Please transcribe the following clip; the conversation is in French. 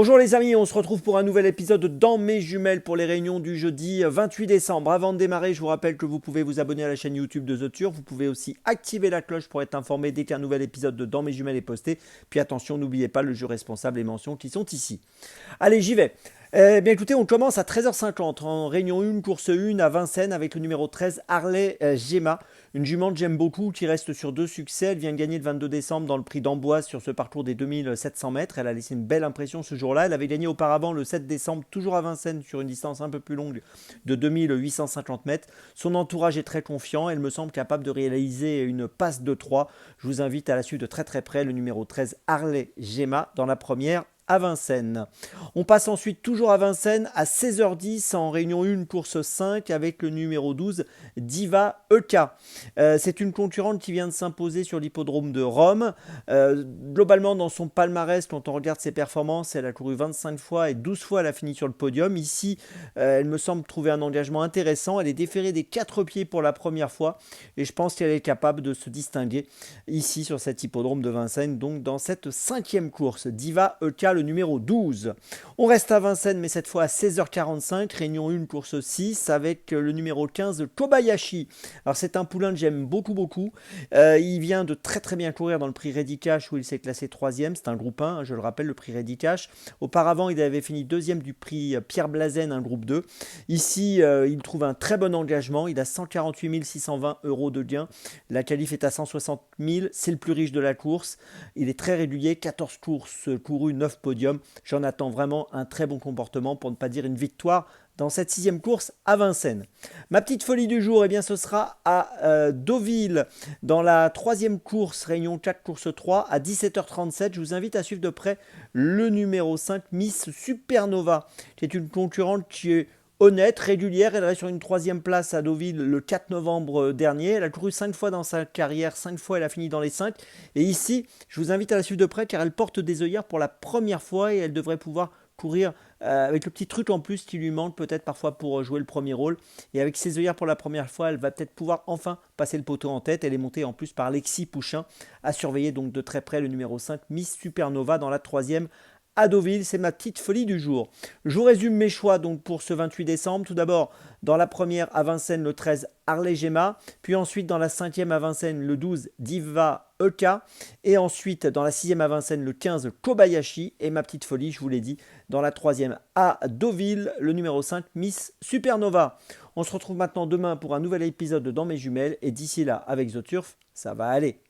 Bonjour les amis, on se retrouve pour un nouvel épisode dans mes jumelles pour les réunions du jeudi 28 décembre. Avant de démarrer, je vous rappelle que vous pouvez vous abonner à la chaîne YouTube de The Turf. Vous pouvez aussi activer la cloche pour être informé dès qu'un nouvel épisode de Dans mes jumelles est posté. Puis attention, n'oubliez pas le jeu responsable et mentions qui sont ici. Allez, j'y vais. Bien écoutez, on commence à 13h50 en réunion 1, course 1 à Vincennes avec le numéro 13 Harley Gemma. Une jument que j'aime beaucoup qui reste sur 2 succès. Elle vient de gagner le 22 décembre dans le prix d'Amboise sur ce parcours des 2700 mètres. Elle a laissé une belle impression ce jour-là. Elle avait gagné auparavant le 7 décembre, toujours à Vincennes, sur une distance un peu plus longue de 2850 mètres. Son entourage est très confiant. Elle me semble capable de réaliser une passe de 3. Je vous invite à la suivre de très très près le numéro 13 Harley Gemma dans la première à Vincennes. On passe ensuite toujours à Vincennes à 16h10 en réunion 1 course 5 avec le numéro 12 Diva EK. C'est une concurrente qui vient de s'imposer sur l'hippodrome de Rome. Globalement dans son palmarès, quand on regarde ses performances, elle a couru 25 fois et 12 fois elle a fini sur le podium. Ici, elle me semble trouver un engagement intéressant. Elle est déférée des 4 pieds pour la première fois et je pense qu'elle est capable de se distinguer ici sur cet hippodrome de Vincennes, donc dans cette 5e course. Diva EK, le numéro 12. On reste à Vincennes, mais cette fois à 16h45, réunion 1, course 6, avec le numéro 15, Kobayashi. Alors c'est un poulain que j'aime beaucoup. Il vient de très très bien courir dans le prix Ready Cash où il s'est classé 3e. C'est un groupe 1, je le rappelle, le prix Ready Cash. Auparavant, il avait fini 2e du prix Pierre Blazen, un groupe 2. Ici, il trouve un très bon engagement. Il a 148 620 € de gain. La qualif est à 160 000. C'est le plus riche de la course. Il est très régulier, 14 courses courues, 9 podiums. J'en attends vraiment un très bon comportement, pour ne pas dire une victoire, dans cette 6e course à Vincennes. Ma petite folie du jour, eh bien, ce sera à Deauville, dans la 3e course, réunion 4, course 3, à 17h37. Je vous invite à suivre de près le numéro 5, Miss Supernova, qui est une concurrente qui est honnête, régulière. Elle reste sur une 3e place à Deauville le 4 novembre dernier. Elle a couru 5 fois dans sa carrière, 5 fois elle a fini dans les 5. Et ici, je vous invite à la suivre de près car elle porte des œillères pour la première fois et elle devrait pouvoir courir avec le petit truc en plus qui lui manque peut-être parfois pour jouer le premier rôle. Et avec ses œillères pour la première fois, elle va peut-être pouvoir enfin passer le poteau en tête. Elle est montée en plus par Lexi Pouchin, à surveiller donc de très près le numéro 5, Miss Supernova, dans la 3e à Deauville. C'est ma petite folie du jour. Je vous résume mes choix donc pour ce 28 décembre. Tout d'abord, dans la première à Vincennes, le 13 Harley Gemma, puis ensuite dans la 5e à Vincennes, le 12 Diva EK, et ensuite dans la 6e à Vincennes, le 15 Kobayashi, et ma petite folie, je vous l'ai dit, dans la 3e à Deauville, le numéro 5 Miss Supernova. On se retrouve maintenant demain pour un nouvel épisode de Dans mes jumelles, et d'ici là, avec The Turf, ça va aller.